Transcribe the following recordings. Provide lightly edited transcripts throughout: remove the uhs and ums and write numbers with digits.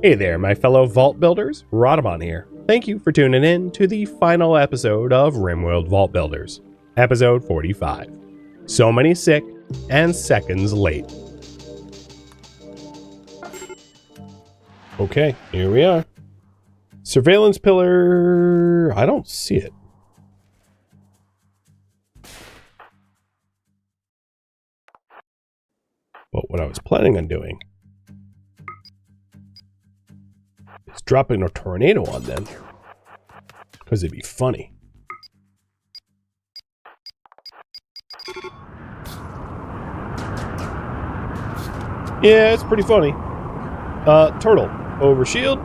Hey there, my fellow vault builders, Rhadamant here. Thank you for tuning in to the final episode of RimWorld Vault Builders, episode 45. So many sick and seconds late. Okay, here we are. Surveillance pillar, I don't see it. But what I was planning on doing is dropping a tornado on them, because it'd be funny. Yeah, it's pretty funny. Turtle, over shield.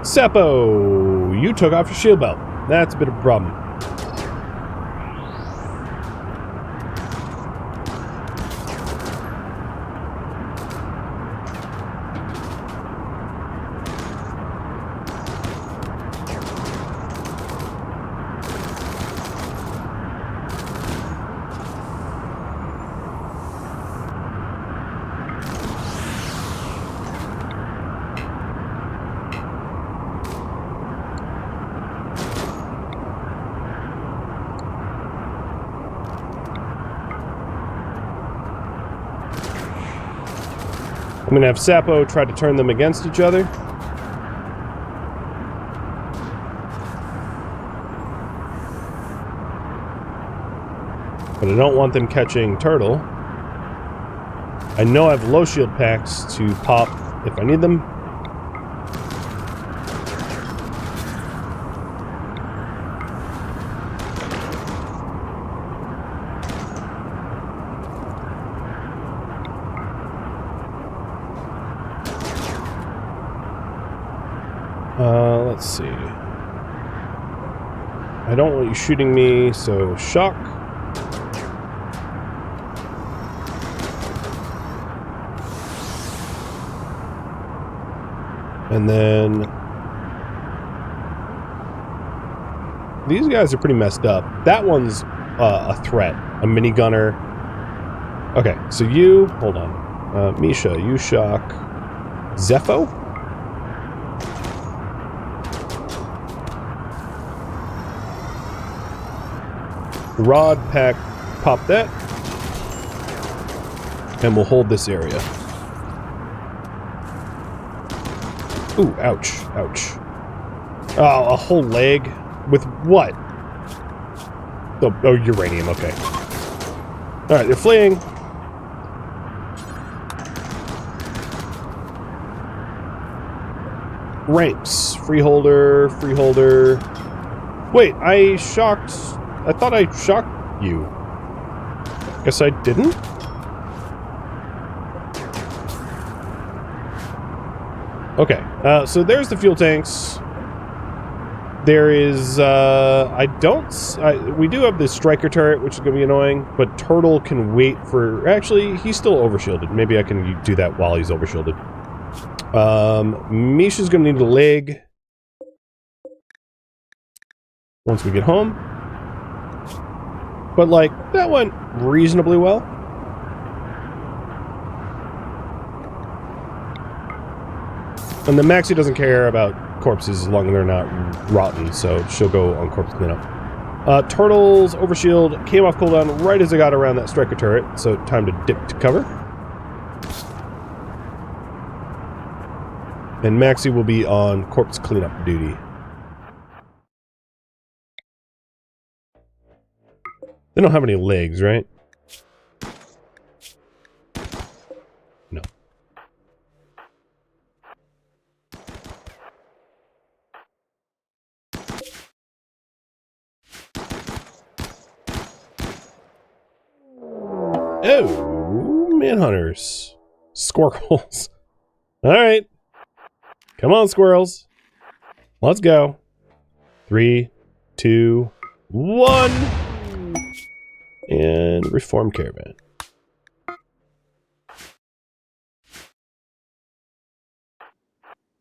Seppo, you took off your shield belt. That's a bit of a problem. I'm gonna have Sappo try to turn them against each other. But I don't want them catching Turtle. I know I have low shield packs to pop if I need them. Let's see. I don't want you shooting me, so shock. And then these guys are pretty messed up. That one's a threat, a minigunner. Okay, so you, hold on. Misha, you shock Zepho? Rod pack, pop that, and we'll hold this area. Ooh, ouch, ouch. Oh, a whole leg? With what? Oh, uranium, okay. Alright, they're fleeing. Ranks. Freeholder, freeholder. Wait, I thought I shocked you. Guess I didn't? Okay, so there's the fuel tanks. There is, we do have this striker turret, which is going to be annoying, but Turtle can wait for, actually, he's still overshielded. Maybe I can do that while he's overshielded. Misha's going to need a leg once we get home. But, like, that went reasonably well. And the Maxi doesn't care about corpses as long as they're not rotten, so she'll go on corpse cleanup. Turtles, overshield, came off cooldown right as I got around that striker turret, so time to dip to cover. And Maxi will be on corpse cleanup duty. They don't have any legs, right? No. Oh, manhunters. Squirrels. Alright. Come on, squirrels. Let's go. 3, 2, 1. And reform Caravan.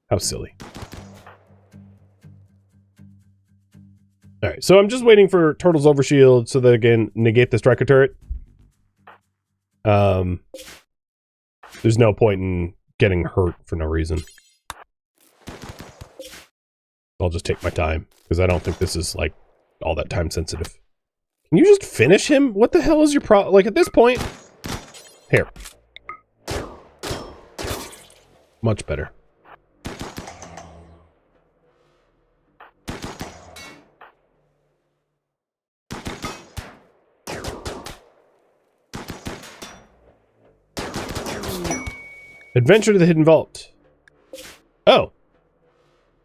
How silly. Alright, so I'm just waiting for Turtle's overshield so that I can negate the striker turret. There's no point in getting hurt for no reason. I'll just take my time, because I don't think this is, like, all that time sensitive. Can you just finish him? What the hell is your problem? Like, at this point... Here. Much better. Adventure to the Hidden Vault. Oh.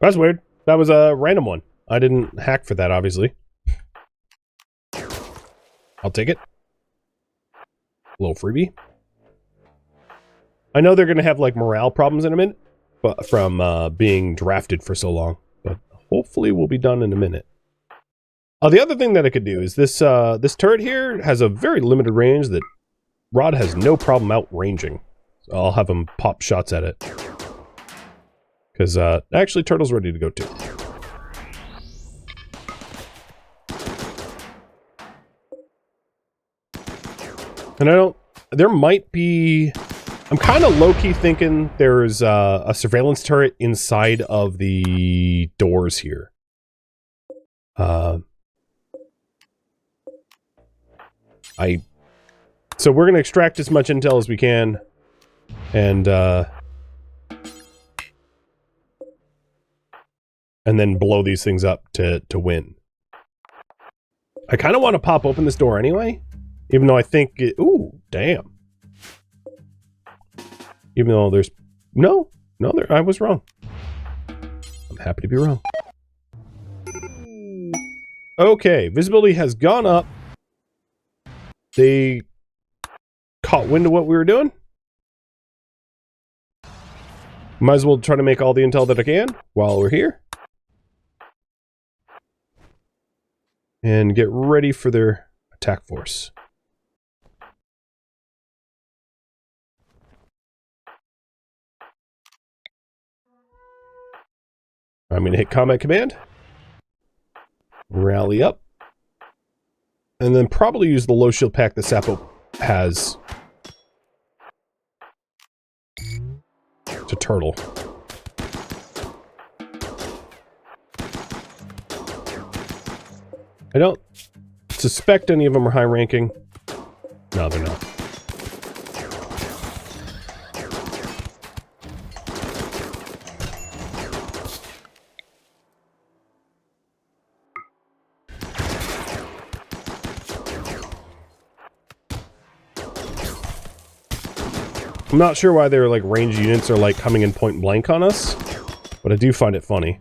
That's weird. That was a random one. I didn't hack for that, obviously. I'll take it. A little freebie. I know they're going to have, like, morale problems in a minute, but from being drafted for so long. But hopefully we'll be done in a minute. The other thing that I could do is this this turret here has a very limited range that Rod has no problem outranging. So I'll have him pop shots at it. Because, actually, Turtle's ready to go, too. And I don't... There might be... I'm kind of low-key thinking there's a surveillance turret inside of the doors here. So we're going to extract as much intel as we can. And then blow these things up to win. I kind of want to pop open this door anyway. Even though I think it... Ooh, damn. Even though there's... No, I was wrong. I'm happy to be wrong. Okay, visibility has gone up. They caught wind of what we were doing. Might as well try to make all the intel that I can while we're here. And get ready for their attack force. I'm going to hit combat command. Rally up. And then probably use the low shield pack that Sapo has to turtle. I don't suspect any of them are high ranking. No, they're not. I'm not sure why their, like, ranged units are, like, coming in point blank on us, but I do find it funny.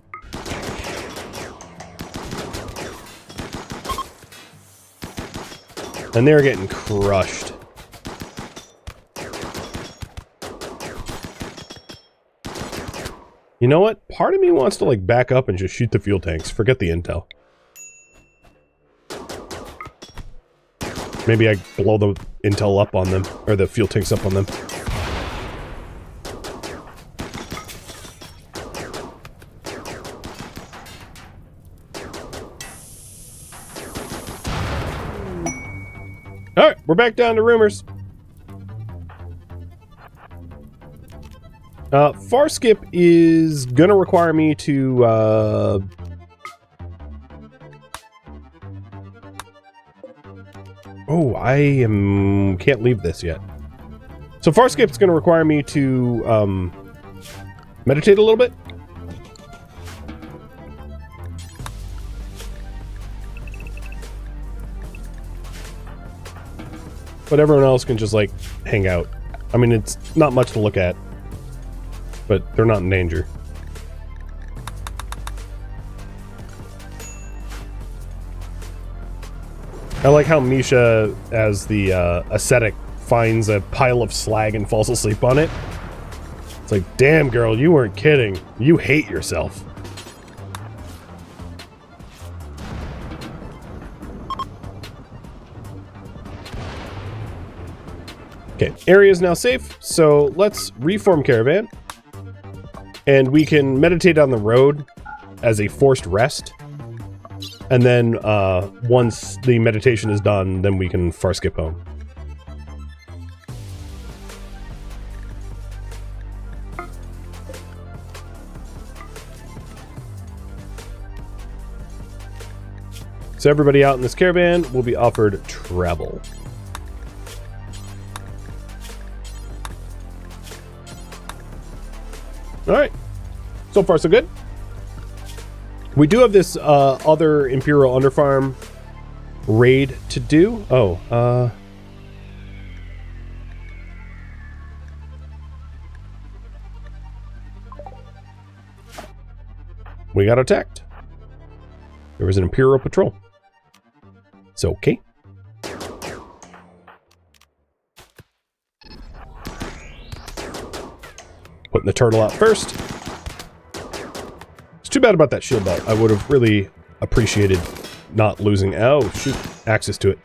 And they're getting crushed. You know what? Part of me wants to, like, back up and just shoot the fuel tanks. Forget the intel. Maybe I blow the intel up on them, or the fuel tanks up on them. Alright, we're back down to rumors. Far skip is gonna require me to, Oh, can't leave this yet. So far skip's gonna require me to, meditate a little bit. But everyone else can just, like, hang out. I mean, it's not much to look at. But they're not in danger. I like how Misha, as the ascetic, finds a pile of slag and falls asleep on it. It's like, damn girl, you weren't kidding. You hate yourself. Okay, area is now safe, so let's reform Caravan. And we can meditate on the road as a forced rest. And then, once the meditation is done, then we can far skip home. So everybody out in this caravan will be offered travel. All right. So far, so good. We do have this other Imperial underfarm raid to do. Oh, we got attacked. There was an Imperial patrol. It's okay. Putting the turtle out first. It's too bad about that shield belt. I would have really appreciated not losing, oh shoot, access to it.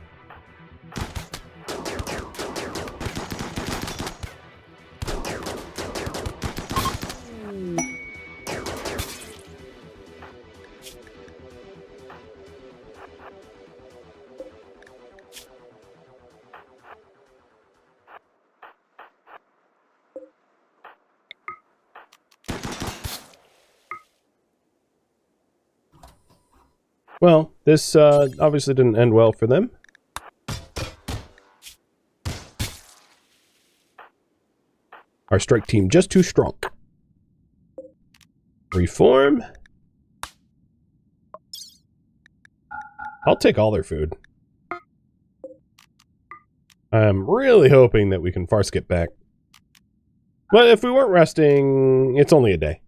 Well, this obviously didn't end well for them. Our strike team just too strong. Reform. I'll take all their food. I'm really hoping that we can far skip back. But if we weren't resting, it's only a day.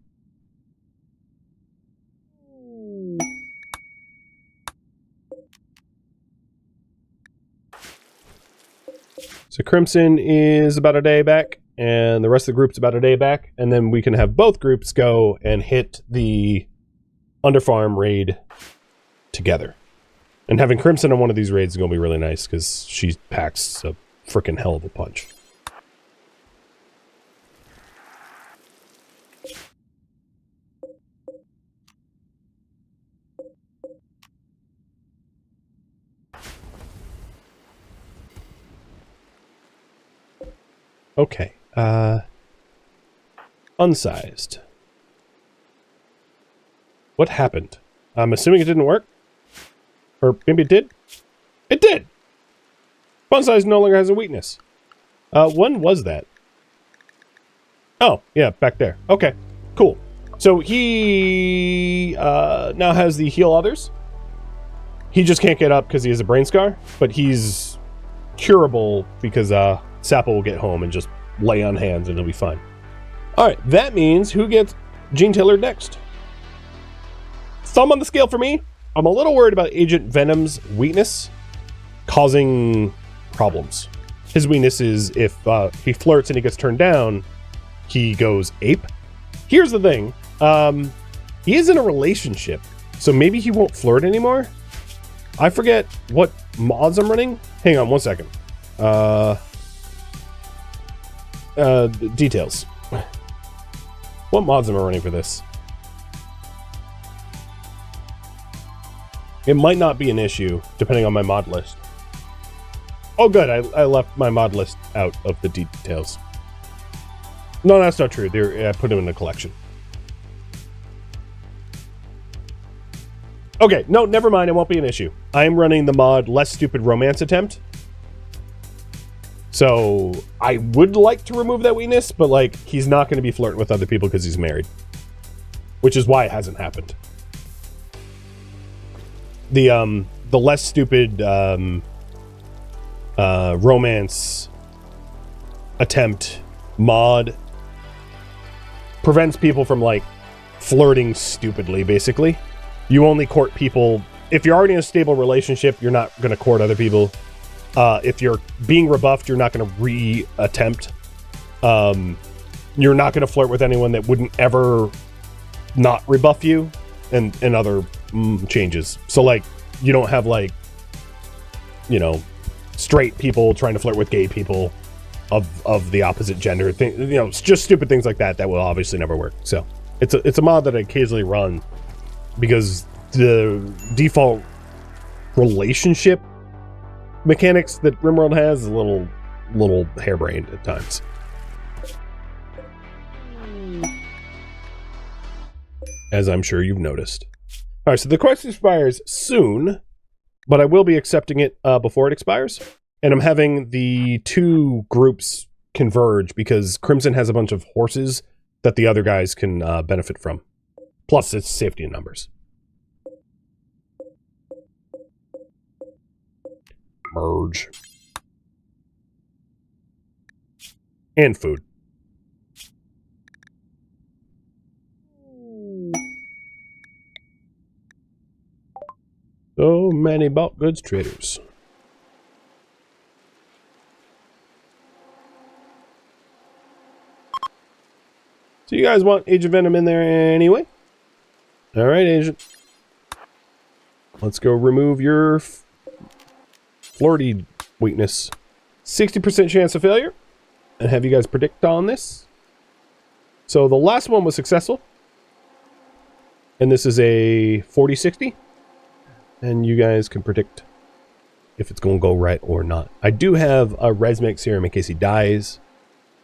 So Crimson is about a day back, and the rest of the group's about a day back, and then we can have both groups go and hit the underfarm raid together. And having Crimson on one of these raids is going to be really nice, because she packs a freaking hell of a punch. Okay, unsized. What happened? I'm assuming it didn't work? Or maybe it did? It did! Unsized no longer has a weakness. When was that? Oh, yeah, back there. Okay, cool. So he now has the heal others. He just can't get up because he has a brain scar, but he's curable because Sappo will get home and just lay on hands and he'll be fine. Alright, that means who gets Gene Taylor next? Thumb on the scale for me. I'm a little worried about Agent Venom's weakness causing problems. His weakness is if he flirts and he gets turned down, he goes ape. Here's the thing. He is in a relationship, so maybe he won't flirt anymore. I forget what mods I'm running. Hang on one second. Details. What mods am I running for this? It might not be an issue, depending on my mod list. Oh good, I left my mod list out of the details. No, that's not true. I put them in the collection. Okay, no, never mind. It won't be an issue. I'm running the mod Less Stupid Romance Attempt. So I would like to remove that weakness, but like he's not going to be flirting with other people because he's married, which is why it hasn't happened. The Less Stupid romance attempt mod prevents people from like flirting stupidly. Basically, you only court people if you're already in a stable relationship. You're not going to court other people. If you're being rebuffed, you're not going to re-attempt. You're not going to flirt with anyone that wouldn't ever not rebuff you, and other changes. So, like, you don't have, like, you know, straight people trying to flirt with gay people of the opposite gender. You know, it's just stupid things like that that will obviously never work. So, it's a mod that I occasionally run because the default relationship mechanics that RimWorld has is a little harebrained at times. As I'm sure you've noticed. Alright, so the quest expires soon. but I will be accepting it before it expires. And I'm having the two groups converge because Crimson has a bunch of horses that the other guys can benefit from. Plus, it's safety in numbers. Merge. And food. So many bulk goods traders. So you guys want Agent Venom in there anyway? Alright, Agent. Let's go remove your flirty weakness. 60% chance of failure. And have you guys predict on this. So the last one was successful. And this is a 40-60. And you guys can predict if it's going to go right or not. I do have a Resmec serum in case he dies.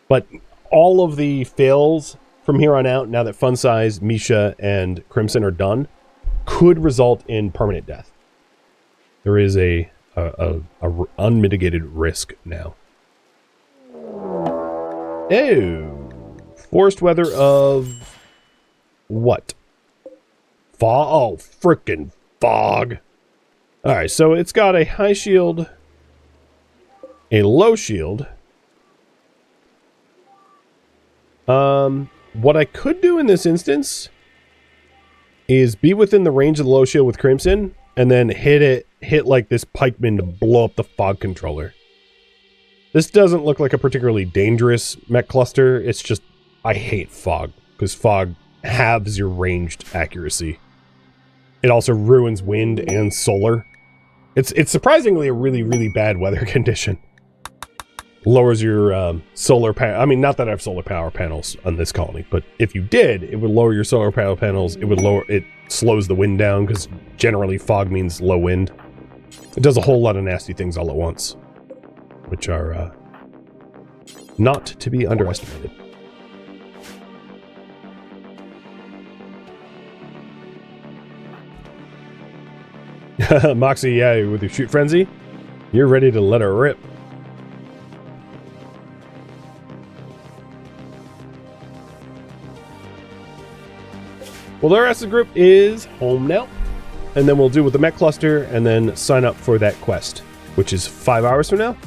But all of the fails from here on out, now that Fun Size, Misha, and Crimson are done, could result in permanent death. There is a unmitigated risk now. Oh, forced weather of what? Fog? Oh, frickin' fog. Alright, so it's got a high shield, a low shield. What I could do in this instance is be within the range of the low shield with Crimson, and then hit like this pikeman to blow up the fog controller. This doesn't look like a particularly dangerous mech cluster. It's just, I hate fog, because fog halves your ranged accuracy. It also ruins wind and solar. It's surprisingly a really, really bad weather condition. Lowers your solar panel. I mean, not that I have solar power panels on this colony, but if you did, it would lower your solar power panels. It slows the wind down, because generally fog means low wind. It does a whole lot of nasty things all at once, which are not to be underestimated. Moxie, yeah, with your shoot frenzy, you're ready to let her rip. Well, the rest of the group is home now, and then we'll do with the mech cluster and then sign up for that quest, which is 5 hours from now.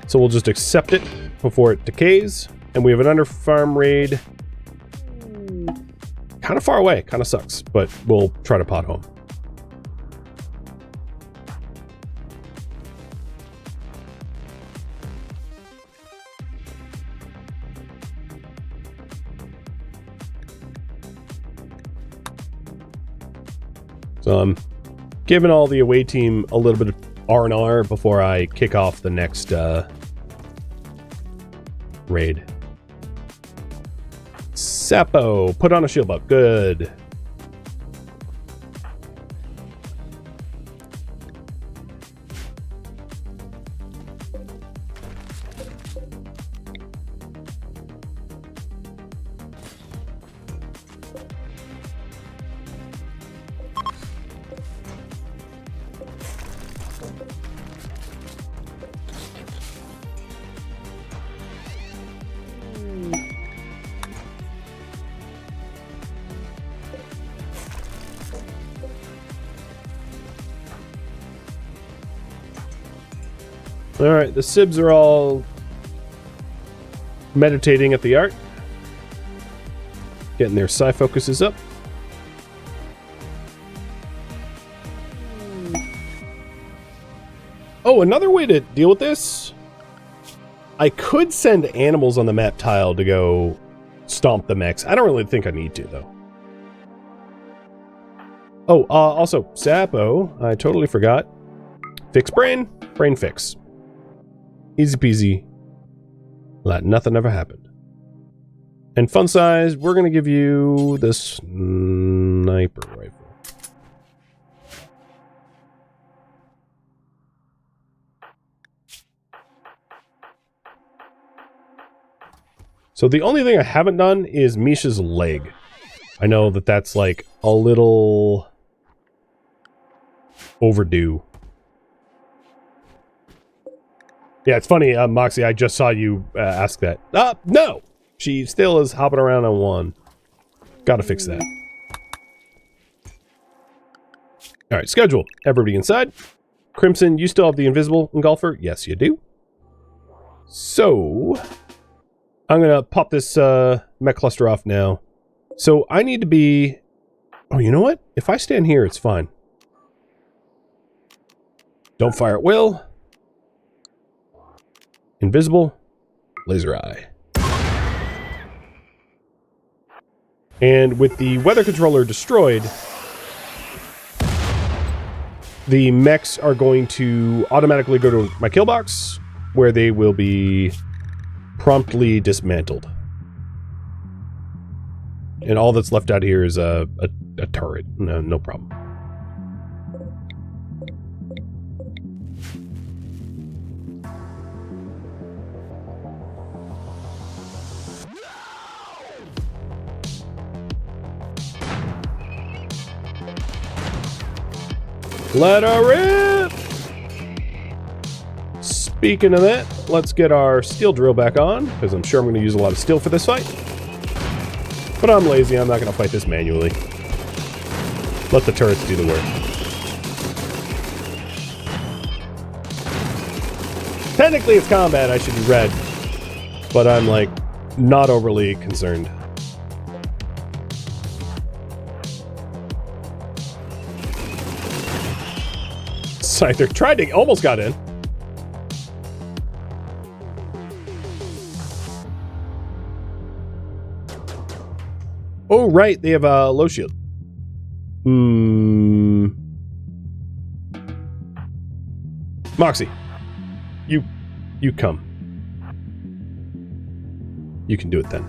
So we'll just accept it before it decays, and we have an underfarm raid. Kind of far away, kind of sucks, but we'll try to pod home. So I'm giving all the away team a little bit of R&R before I kick off the next raid. Sapo, put on a shield buff. Good. Alright, the Sibs are all meditating at the art. Getting their psi focuses up. Oh, another way to deal with this. I could send animals on the map tile to go stomp the mechs. I don't really think I need to, though. Oh, also, Sapo, I totally forgot. Fix brain, brain fix. Easy peasy. Like nothing ever happened. And fun size, we're going to give you this sniper rifle. So the only thing I haven't done is Misha's leg. I know that that's like a little overdue. Yeah, it's funny, Moxie, I just saw you ask that. No! She still is hopping around on 1. Gotta fix that. Alright, schedule. Everybody inside. Crimson, you still have the invisible engulfer? Yes, you do. So, I'm gonna pop this mech cluster off now. So, I need to be... Oh, you know what? If I stand here, it's fine. Don't fire at will. Invisible. Laser eye. And with the weather controller destroyed, the mechs are going to automatically go to my kill box, where they will be promptly dismantled. And all that's left out here is a turret. No problem. Let her rip! Speaking of that, let's get our steel drill back on, because I'm sure I'm going to use a lot of steel for this fight. But I'm lazy, I'm not going to fight this manually. Let the turrets do the work. Technically it's combat, I should be red. But I'm, like, not overly concerned. Scyther tried to, almost got in. Oh, right, they have a low shield. Moxie, you come. You can do it then.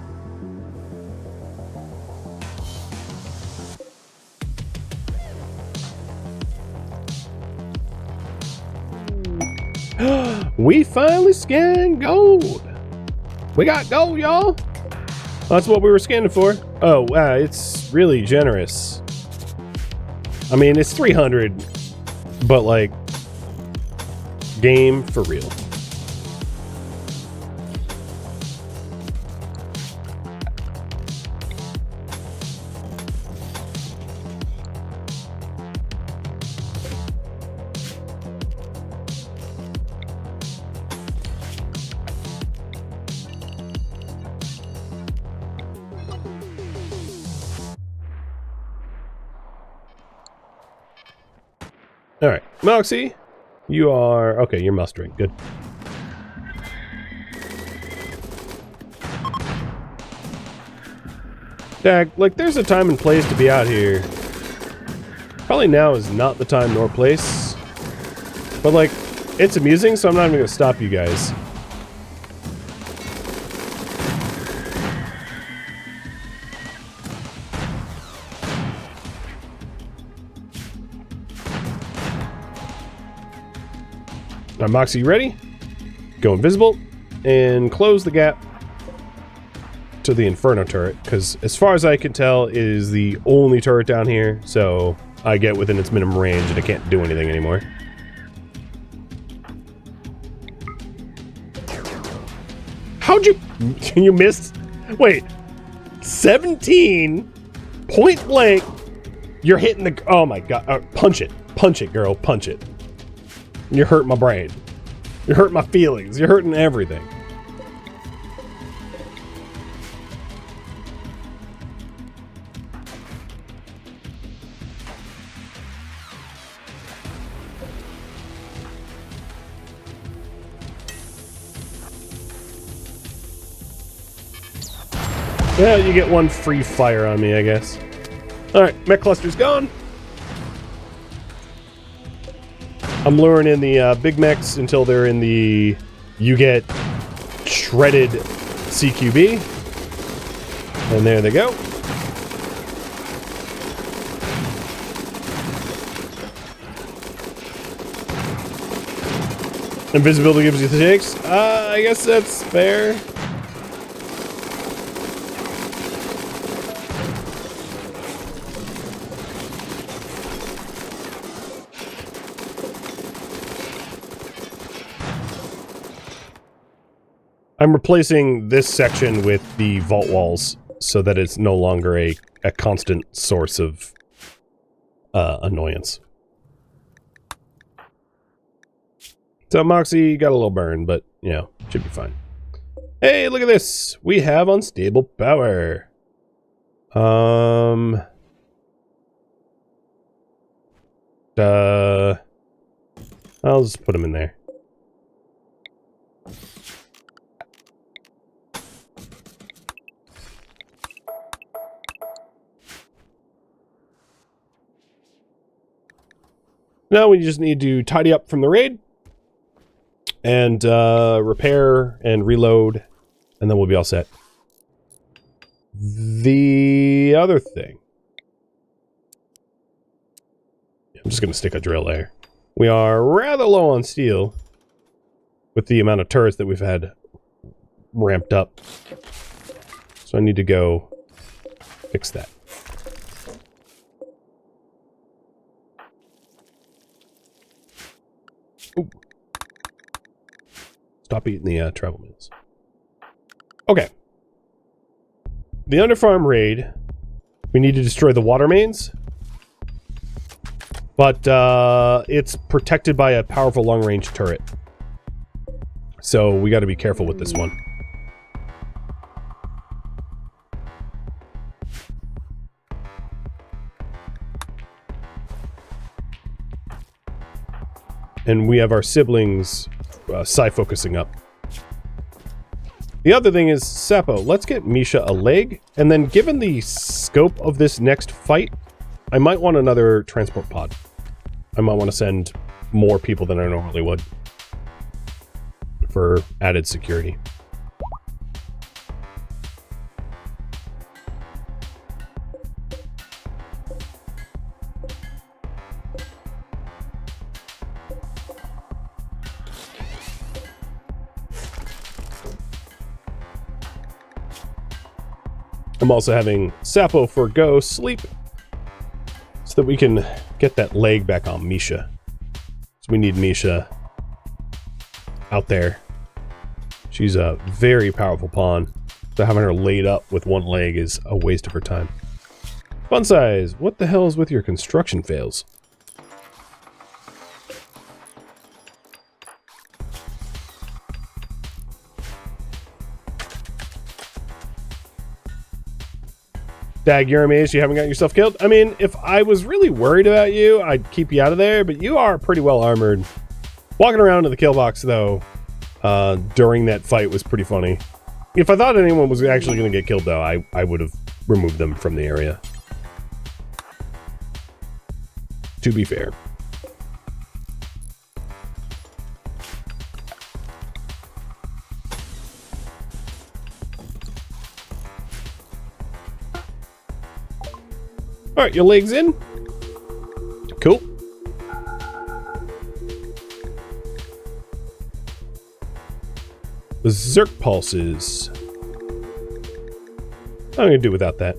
We finally scanned gold. We got gold, y'all. That's what we were scanning for. Oh, wow, it's really generous. I mean, it's 300, but like, game for real. Alright, Moxie, you are... Okay, you're mustering. Good. Dag, like, there's a time and place to be out here. Probably now is not the time nor place. But, like, it's amusing, so I'm not even gonna stop you guys. Alright, Moxie, you ready? Go invisible and close the gap to the Inferno turret, because as far as I can tell, it is the only turret down here, so I get within its minimum range and I can't do anything anymore. How'd you... You missed? Wait. 17 point blank. You're hitting the... Oh my god. Punch it. Punch it, girl. Punch it. You're hurting my brain. You're hurting my feelings. You're hurting everything. Yeah, you get one free fire on me, I guess. Alright, mech cluster's gone. I'm luring in the big mechs until they're in the... You get shredded CQB. And there they go. Invisibility gives you the shakes. I guess that's fair. I'm replacing this section with the vault walls so that it's no longer a constant source of annoyance. So Moxie got a little burn, but, you know, should be fine. Hey, look at this! We have unstable power. I'll just put them in there. Now we just need to tidy up from the raid and repair and reload, and then we'll be all set. The other thing, I'm just going to stick a drill there. We are rather low on steel with the amount of turrets that we've had ramped up. So I need to go fix that. Ooh. Stop eating the travel meals. Okay. The underfarm raid, we need to destroy the water mains. But it's protected by a powerful long-range turret. So we got to be careful with this one. And we have our siblings psi-focusing up. The other thing is, Sapo, let's get Misha a leg, and then given the scope of this next fight, I might want another transport pod. I might want to send more people than I normally would for added security. I'm also having Sapo forgo sleep so that we can get that leg back on Misha. So we need Misha out there. She's a very powerful pawn. So having her laid up with one leg is a waste of her time. Fun size, what the hell is with your construction fails? Dag, you're amazed you haven't gotten yourself killed? I mean, if I was really worried about you, I'd keep you out of there, but you are pretty well armored. Walking around to the kill box, though, during that fight was pretty funny. If I thought anyone was actually going to get killed, though, I would have removed them from the area. To be fair. Alright, your leg's in. Cool. Berserk pulses. I'm gonna do without that.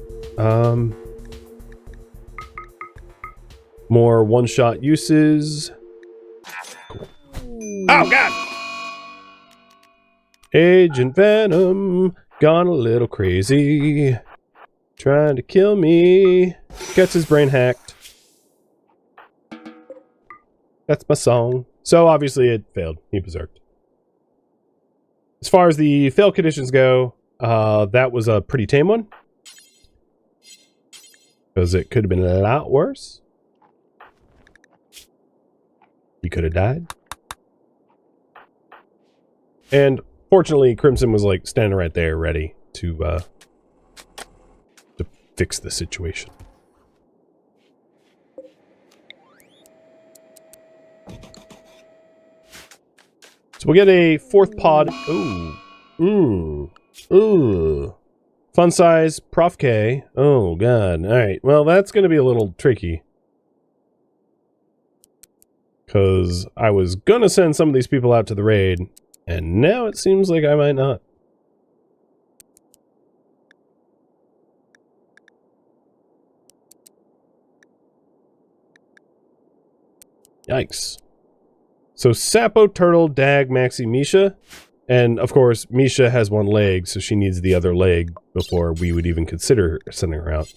More one-shot uses. Cool. Oh, God! Agent Venom gone a little crazy. Trying to kill me. Gets his brain hacked. That's my song. So obviously it failed. He berserked. As far as the fail conditions go, that was a pretty tame one. Because it could have been a lot worse. He could have died. And fortunately, Crimson was like standing right there ready to fix the situation. So we'll get a fourth pod. Ooh. Fun size, Prof K. Oh, God. Alright, well, that's going to be a little tricky. Because I was going to send some of these people out to the raid, and now it seems like I might not. Yikes. So Sapo, Turtle, Dag, Maxi, Misha. And, of course, Misha has one leg, so she needs the other leg before we would even consider sending her out.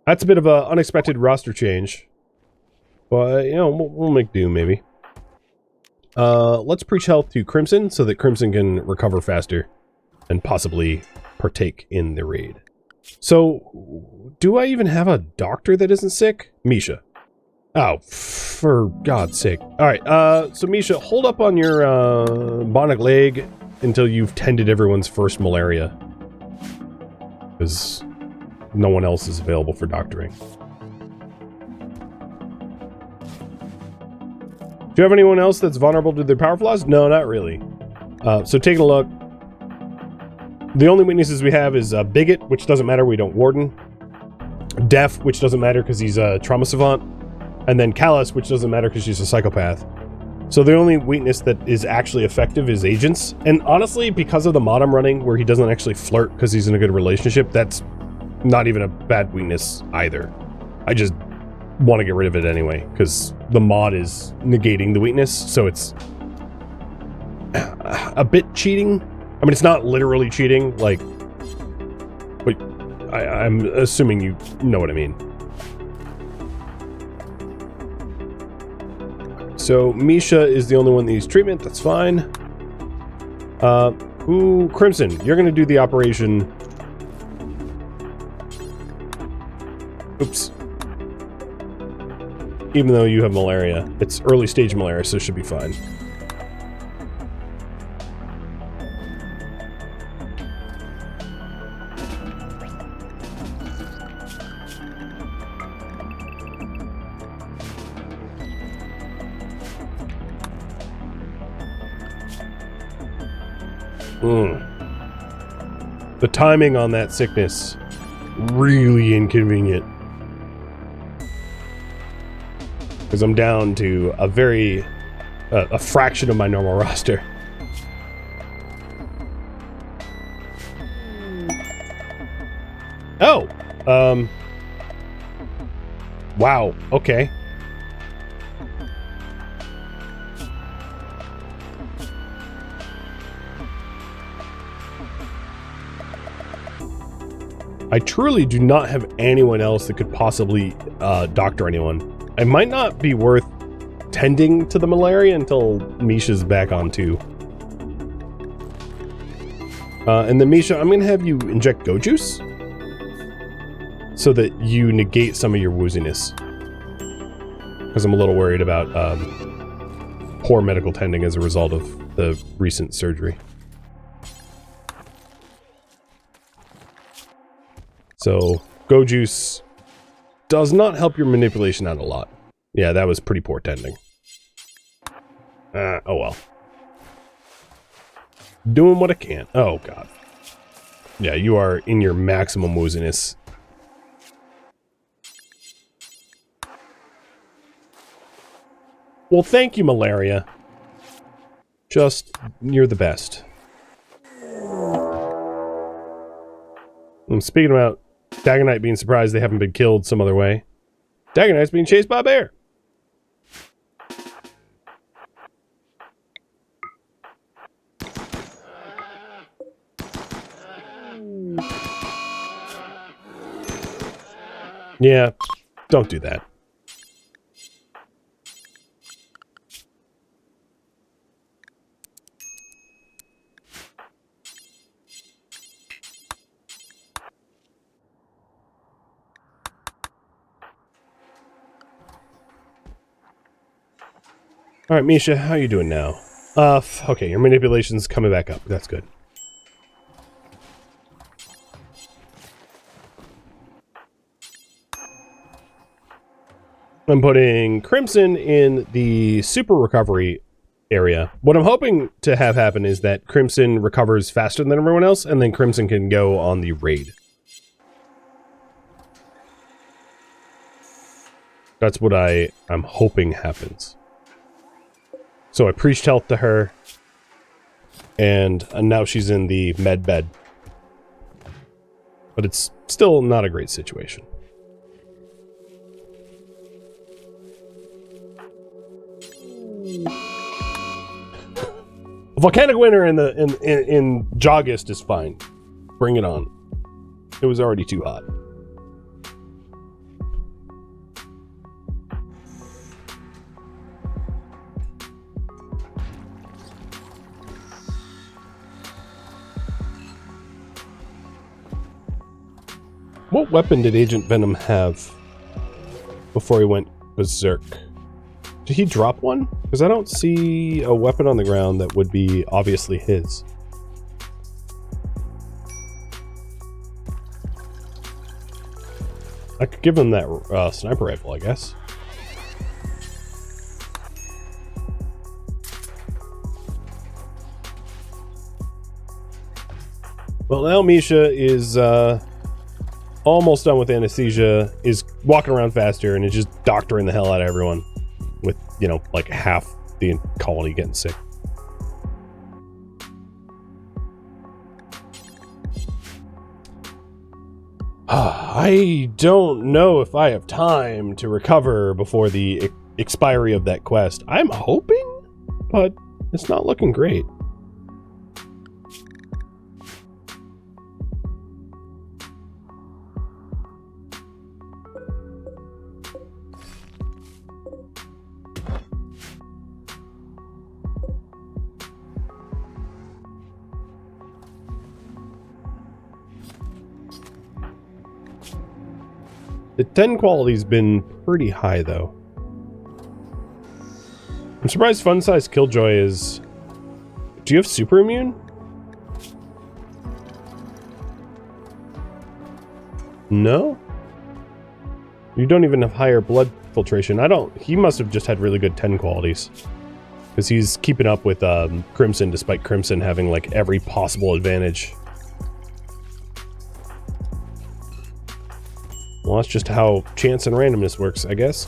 That's a bit of an unexpected roster change. But, you know, we'll make do, maybe. Let's preach health to Crimson, so that Crimson can recover faster and possibly partake in the raid. So, do I even have a doctor that isn't sick? Misha. Oh, for God's sake. Alright, so Misha, hold up on your, bionic leg until you've tended everyone's first malaria. Because no one else is available for doctoring. Do you have anyone else that's vulnerable to their power flaws? No, not really. So taking a look. The only weaknesses we have is Bigot, which doesn't matter, we don't warden. Deaf, which doesn't matter because he's a trauma savant. And then Callous, which doesn't matter because she's a psychopath. So the only weakness that is actually effective is agents. And honestly, because of the mod I'm running, where he doesn't actually flirt because he's in a good relationship, that's not even a bad weakness either. I just want to get rid of it anyway, because the mod is negating the weakness, so it's a bit cheating. I mean, it's not literally cheating, like, but I'm assuming you know what I mean. So Misha is the only one that needs treatment. That's fine. Crimson, you're gonna do the operation. Oops. Even though you have malaria, it's early stage malaria, so it should be fine. The timing on that sickness, really inconvenient. Because I'm down to a fraction of my normal roster. Oh! Wow, okay. I truly do not have anyone else that could possibly doctor anyone. It might not be worth tending to the malaria until Misha's back on too. And then Misha, I'm going to have you inject Go Juice so that you negate some of your wooziness. Because I'm a little worried about poor medical tending as a result of the recent surgery. So, Go Juice does not help your manipulation out a lot. Yeah, that was pretty poor tending. Oh well. Doing what I can. Oh god. Yeah, you are in your maximum wooziness. Well, thank you, Malaria. You're the best. And speaking about Dagger Knight being surprised they haven't been killed some other way. Dagger Knight's being chased by a bear. Yeah, don't do that. Alright, Misha, how are you doing now? Okay, your manipulation's coming back up. That's good. I'm putting Crimson in the super recovery area. What I'm hoping to have happen is that Crimson recovers faster than everyone else, and then Crimson can go on the raid. That's what I'm hoping happens. So I preached health to her, and now she's in the med bed. But it's still not a great situation. A volcanic winter in Jogist is fine. Bring it on. It was already too hot. What weapon did Agent Venom have before he went berserk? Did he drop one? Because I don't see a weapon on the ground that would be obviously his. I could give him that sniper rifle, I guess. Well, now Misha is almost done with anesthesia, is walking around faster, and is just doctoring the hell out of everyone with, you know, like half the colony getting sick. I don't know if I have time to recover before the expiry of that quest. I'm hoping, but it's not looking great. The 10 quality's been pretty high, though. I'm surprised Fun Size Killjoy is... Do you have super immune? No? You don't even have higher blood filtration. I don't... He must have just had really good 10 qualities. Because he's keeping up with Crimson, despite Crimson having, like, every possible advantage. Well, that's just how chance and randomness works, I guess.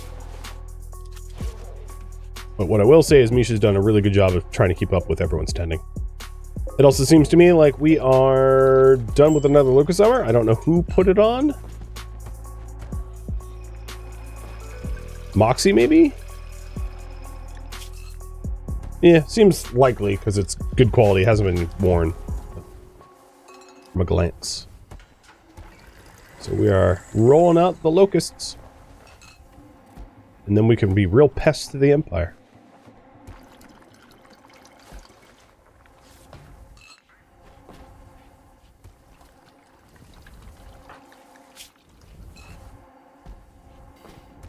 But what I will say is Misha's done a really good job of trying to keep up with everyone's tending. It also seems to me like we are done with another Lucas Summer. I don't know who put it on. Moxie, maybe? Yeah, seems likely because it's good quality. It hasn't been worn from a glance. So we are rolling out the locusts. And then we can be real pests to the Empire.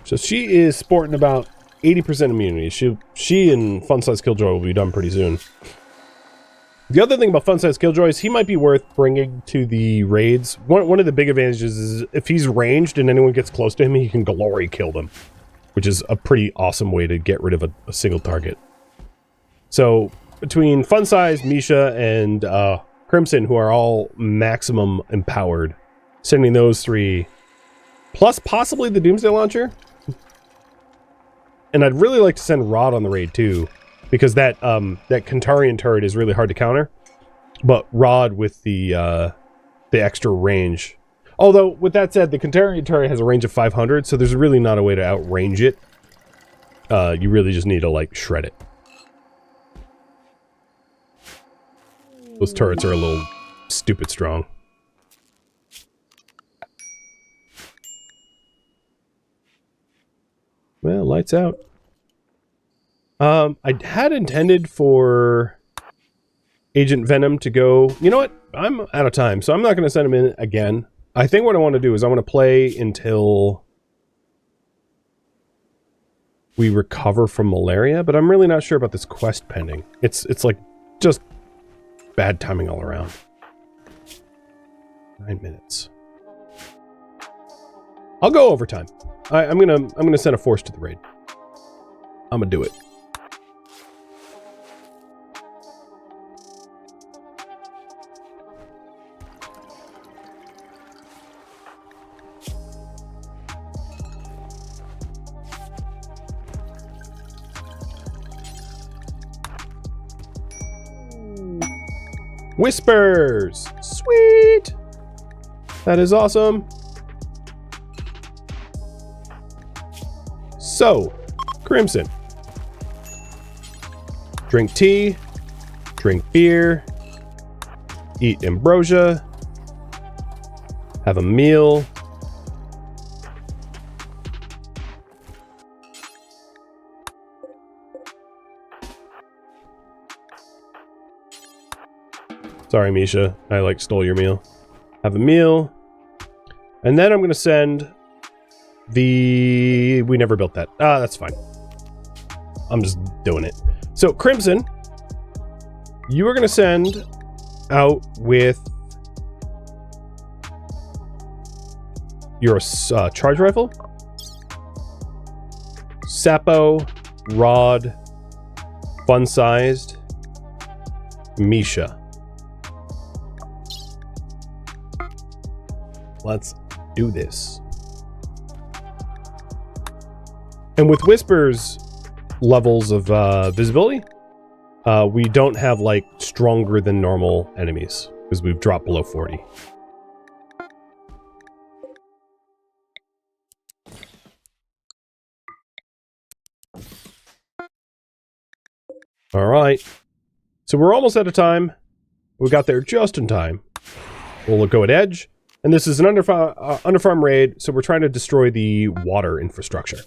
So she is sporting about 80% immunity. She and Fun Size Killjoy will be done pretty soon. The other thing about Fun Size Killjoy is he might be worth bringing to the raids. One of the big advantages is if he's ranged and anyone gets close to him, he can glory kill them, which is a pretty awesome way to get rid of a single target. So between Fun Size, Misha, and Crimson, who are all maximum empowered, sending those three, plus possibly the Doomsday Launcher. And I'd really like to send Rod on the raid too, because that Kantarian turret is really hard to counter. But Rod with the extra range. Although, with that said, the Kantarian turret has a range of 500, so there's really not a way to outrange it. You really just need to, like, shred it. Those turrets are a little stupid strong. Well, lights out. I had intended for Agent Venom to go... You know what? I'm out of time, so I'm not going to send him in again. I think what I want to do is I want to play until we recover from Malaria, but I'm really not sure about this quest pending. It's like just bad timing all around. 9 minutes. I'll go overtime. I'm gonna send a force to the raid. I'm gonna do it. Whispers! Sweet! That is awesome. So, Crimson. Drink tea. drink beer, eat ambrosia, have a meal. Sorry, Misha, I stole your meal. Have a meal. And then I'm going to send we never built that. That's fine. I'm just doing it. So Crimson, you are going to send out with your charge rifle, Sapo, Rod, fun-sized, Misha. Let's do this. And with Whisper's levels of visibility, we don't have stronger than normal enemies because we've dropped below 40. All right. So we're almost out of time. We got there just in time. We'll go at edge. And this is an underfarm raid, so we're trying to destroy the water infrastructure.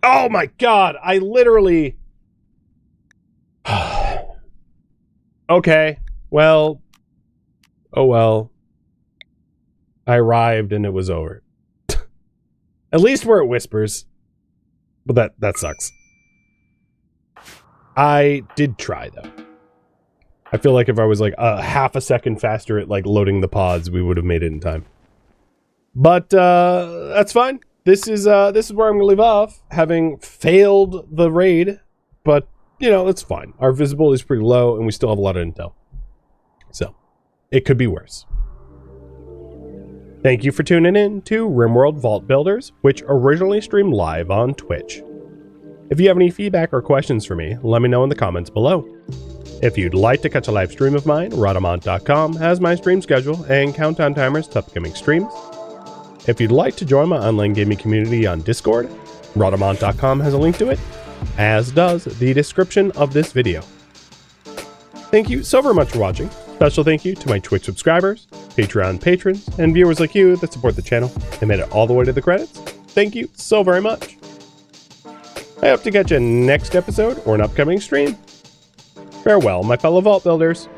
Oh my god, I literally... Okay, well... Oh well. I arrived and it was over. At least we're at Whispers. But that sucks. I did try, though. I feel like if I was a half a second faster at loading the pods, we would have made it in time. But that's fine. This is where I'm gonna leave off, having failed the raid. But it's fine. Our visibility is pretty low, and we still have a lot of intel. So it could be worse. Thank you for tuning in to RimWorld Vault Builders, which originally streamed live on Twitch. If you have any feedback or questions for me, let me know in the comments below. If you'd like to catch a live stream of mine, Rhadamant.com has my stream schedule and countdown timers to upcoming streams. If you'd like to join my online gaming community on Discord, Rhadamant.com has a link to it, as does the description of this video. Thank you so very much for watching. Special thank you to my Twitch subscribers, Patreon patrons, and viewers like you that support the channel and made it all the way to the credits. Thank you so very much. I hope to catch you next episode or an upcoming stream. Farewell, my fellow Vault Builders.